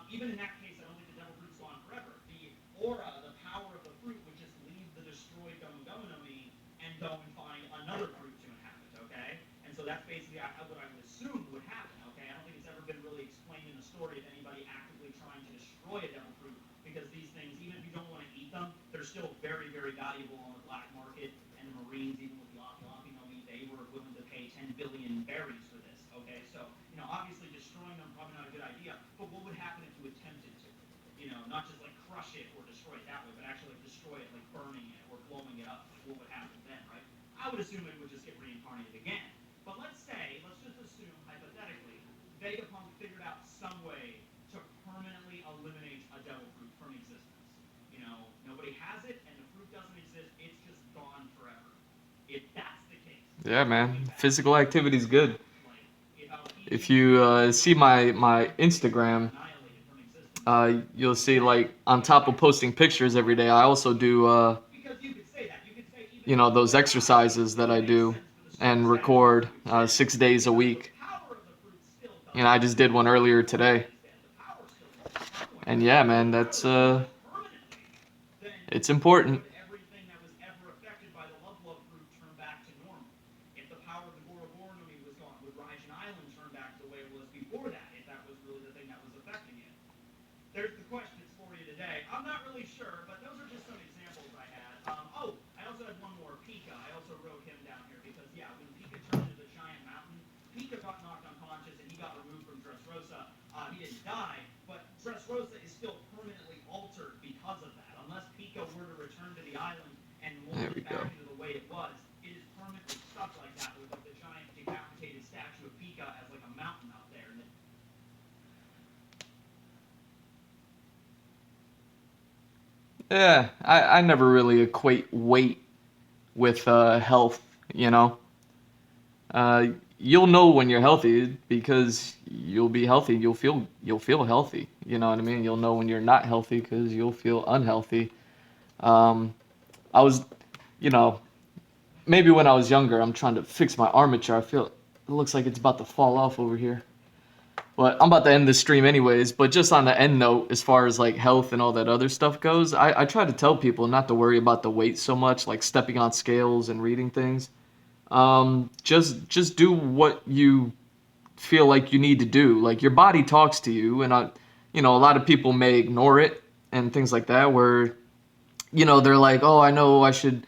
Even in that case, I don't think the devil fruit's gone forever. The aura, the power of the fruit would just leave the destroyed Gomu Gomu no Mi and go and find another fruit to inhabit, okay? And so that's basically what I would assume would happen, okay? I don't think it's ever been really explained in the story of anybody actively trying to destroy a devil fruit, because these things, even if you don't want to eat them, they're still very, very valuable on the black market. And the Marines, even with the Aki no Mi, they were willing to pay 10 billion berries for this, okay? So, obviously destroying them probably not a good idea, but what would happen if you attempted to? Not just like crush it or destroy it that way, but actually like destroy it, like burning it or blowing it up. Like what would happen then, right? I would assume it would just get reincarnated again. But let's just assume hypothetically, Vegapunk figured out some way to permanently eliminate a devil fruit from existence. Nobody has it and the fruit doesn't exist, it's just gone forever. If that's the case, Yeah, man. Physical activity is good. If you see my Instagram, you'll see like on top of posting pictures every day, I also do those exercises that I do and record 6 days a week. I just did one earlier today. And yeah, man, that's it's important. everything that was ever affected by the Love fruit turn back to normal. If the power of the Bora no Mi was gone, would Raijin Island turn back to the way it was before that, if that was really the thing that was affecting it? There's the questions for you today. I'm not really sure, but those are just some examples I had. I also had one more, Pika. I also wrote him down here because, yeah, when Pika turned into the giant mountain, Pika got knocked unconscious and he got removed from Dressrosa. He didn't die, but Dressrosa is still permanently altered because of that. Unless Pika were to return to the island and mold it back into the way it was, it is permanently stuck like that with like the giant decapitated statue of Pika as like a mountain out there. And Yeah, I never really equate weight with health, You'll know when you're healthy because you'll be healthy. You'll feel healthy. You know what I mean? You'll know when you're not healthy because you'll feel unhealthy. I was, you know, maybe when I was younger, I'm trying to fix my armature. I feel it looks like it's about to fall off over here. But I'm about to end this stream anyways. But just on the end note, as far as like health and all that other stuff goes, I try to tell people not to worry about the weight so much, like stepping on scales and reading things. Just do what you feel like you need to do. Like your body talks to you, and a lot of people may ignore it and things like that. Where they're like, oh, I know I should,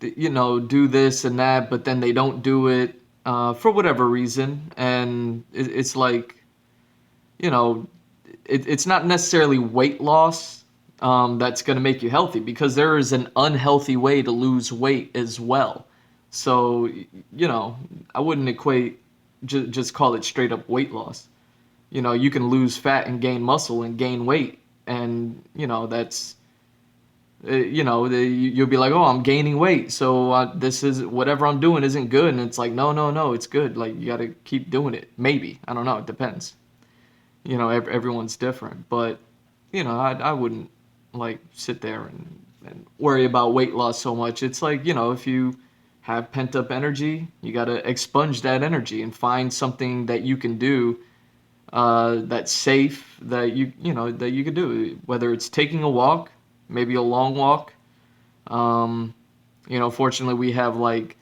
do this and that, but then they don't do it for whatever reason, and it's like, you know, it's not necessarily weight loss that's going to make you healthy, because there is an unhealthy way to lose weight as well. So, I wouldn't equate, just call it straight up weight loss. You can lose fat and gain muscle and gain weight. And, that's, you'll be like, oh, I'm gaining weight. So this is, whatever I'm doing isn't good. And it's like, no, it's good. Like, you got to keep doing it. Maybe. I don't know. It depends. Everyone's different. But, I wouldn't like sit there and worry about weight loss so much. It's like, if you have pent up energy, you got to expunge that energy and find something that you can do that's safe, that that you can do, whether it's taking a walk, maybe a long walk. Fortunately we have like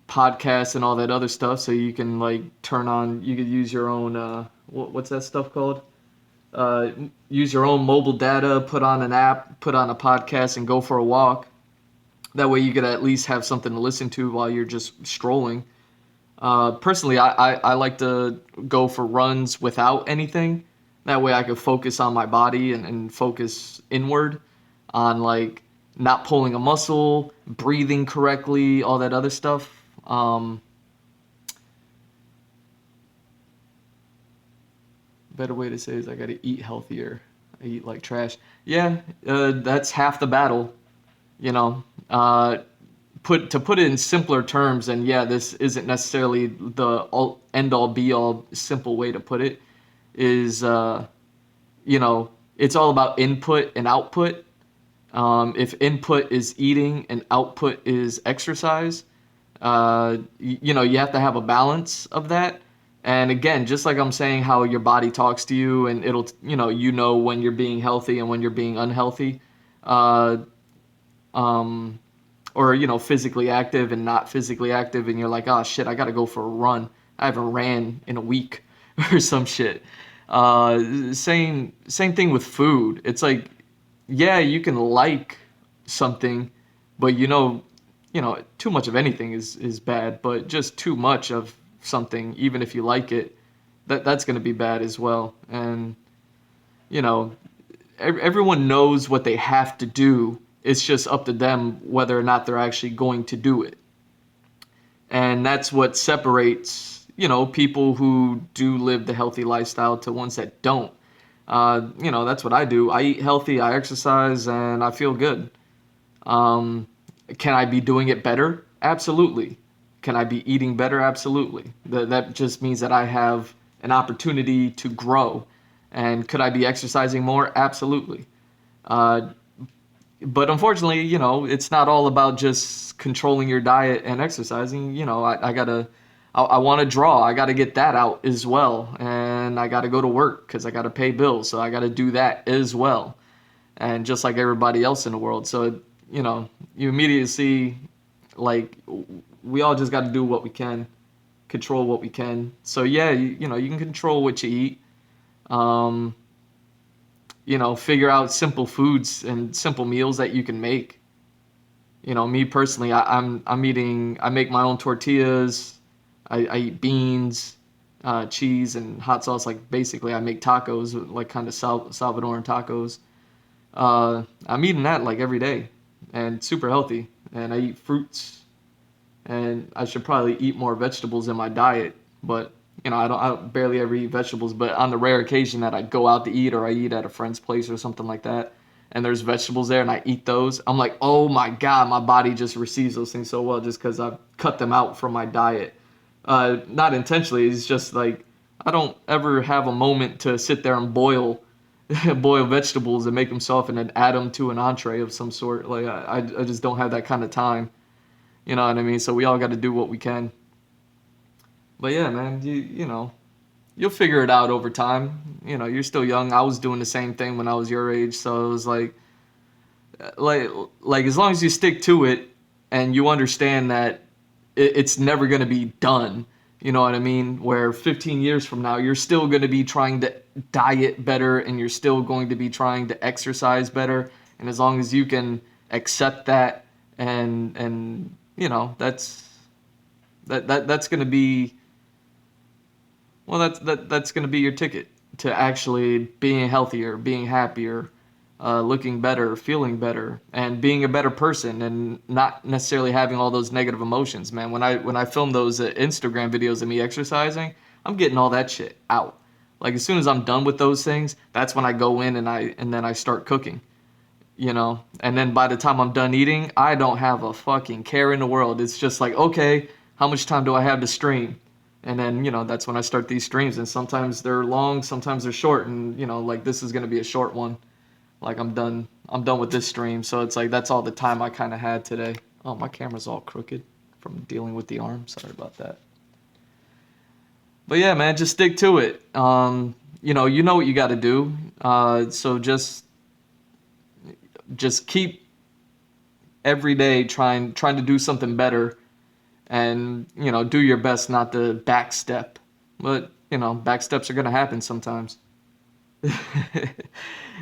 podcasts and all that other stuff, so you can like you could use your own what's that stuff called? Use your own mobile data, put on an app, put on a podcast, and go for a walk. That way you could at least have something to listen to while you're just strolling. Personally, I like to go for runs without anything. That way I could focus on my body and focus inward on like not pulling a muscle, breathing correctly, all that other stuff. Better way to say is I got to eat healthier. I eat like trash. Yeah, that's half the battle, you know. Put it in simpler terms, and yeah, this isn't necessarily the end all be all simple way to put it. Is it's all about input and output. If input is eating and output is exercise, you have to have a balance of that. And again, just like I'm saying, how your body talks to you, and it'll, when you're being healthy and when you're being unhealthy, uh, um, or physically active and not physically active, and you're like, oh shit, I gotta go for a run. I haven't ran in a week, or some shit. Same thing with food. It's like, yeah, you can like something, but too much of anything is bad. But just too much of something, even if you like it, that's gonna be bad as well. And you know, everyone knows what they have to do. It's just up to them whether or not they're actually going to do it. And that's what separates, people who do live the healthy lifestyle to ones that don't. That's what I do. I eat healthy, I exercise, and I feel good. Um, can I be doing it better? Absolutely. Can I be eating better? Absolutely. That just means that I have an opportunity to grow. And could I be exercising more? Absolutely. Uh, but unfortunately, it's not all about just controlling your diet and exercising. I want to draw. I got to get that out as well. And I got to go to work because I got to pay bills. So I got to do that as well. And just like everybody else in the world. So, you immediately see, like, we all just got to do what we can, control what we can. So, yeah, you can control what you eat. Um, Figure out simple foods and simple meals that you can make. Me personally, I make my own tortillas. I eat beans, cheese, and hot sauce. Like basically, I make tacos, like kind of Salvadoran tacos. I'm eating that like every day, and super healthy. And I eat fruits, and I should probably eat more vegetables in my diet. But I don't barely ever eat vegetables. But on the rare occasion that I go out to eat or I eat at a friend's place or something like that, and there's vegetables there and I eat those, I'm like, oh my god, my body just receives those things so well just because I've cut them out from my diet. Not intentionally. It's just like I don't ever have a moment to sit there and boil vegetables and make them soft and then add them to an entree of some sort. Like I just don't have that kind of time. You know what I mean? So we all got to do what we can. But yeah, man, you'll figure it out over time. You're still young. I was doing the same thing when I was your age, so it was like like as long as you stick to it and you understand that it's never going to be done. You know what I mean? Where 15 years from now, you're still going to be trying to diet better and you're still going to be trying to exercise better. And as long as you can accept that and that's going to be well, that's going to be your ticket to actually being healthier, being happier, looking better, feeling better, and being a better person, and not necessarily having all those negative emotions. Man, when I film those Instagram videos of me exercising, I'm getting all that shit out. Like as soon as I'm done with those things, that's when I go in and then I start cooking. And then by the time I'm done eating, I don't have a fucking care in the world. It's just like, okay, how much time do I have to stream? And then, that's when I start these streams. And sometimes they're long, sometimes they're short. And, like this is going to be a short one. Like I'm done with this stream. So it's like, that's all the time I kind of had today. Oh, my camera's all crooked from dealing with the arm. Sorry about that. But yeah, man, just stick to it. You know what you got to do. So just keep every day trying to do something better and do your best not to backstep, but backsteps are going to happen sometimes.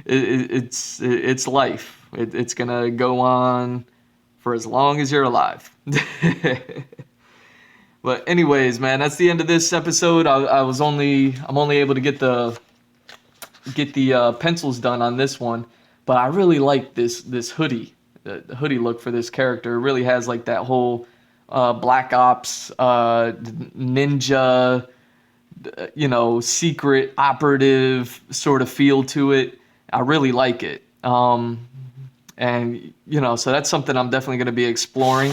It's life. It's going to go on for as long as you're alive. But anyways, man, that's the end of this episode. I'm only able to get the pencils done on this one, but I really like this hoodie, the hoodie look for this character. It really has like that whole Black Ops ninja, secret operative sort of feel to it. I really like it. And so that's something I'm definitely going to be exploring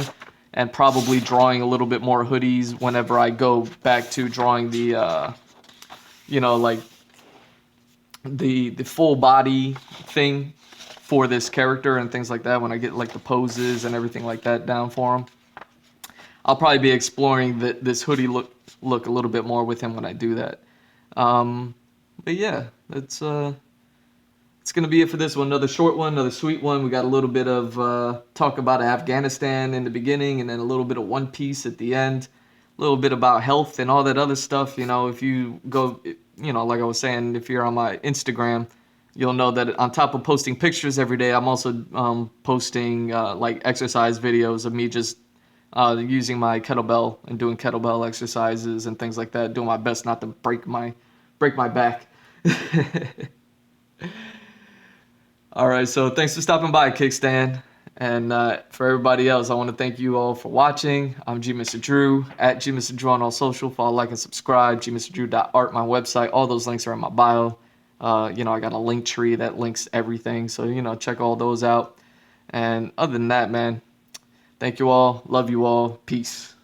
and probably drawing a little bit more hoodies whenever I go back to drawing the like the full body thing for this character and things like that, when I get like the poses and everything like that down for him. I'll probably be exploring this hoodie look a little bit more with him when I do that. But yeah, it's gonna be it for this one. Another short one, another sweet one. We got a little bit of talk about Afghanistan in the beginning, and then a little bit of One Piece at the end. A little bit about health and all that other stuff. If you go, like I was saying, if you're on my Instagram, you'll know that on top of posting pictures every day, I'm also posting like exercise videos of me just using my kettlebell and doing kettlebell exercises and things like that. Doing my best not to break my back. All right, so thanks for stopping by, Kickstand. And for everybody else, I want to thank you all for watching. I'm G Mr. Drew, at G Mr. Drew on all social. Follow, like, and subscribe. gmrdrew.art, my website. All those links are in my bio. I got a link tree that links everything. So, check all those out. And other than that, man, thank you all. Love you all. Peace.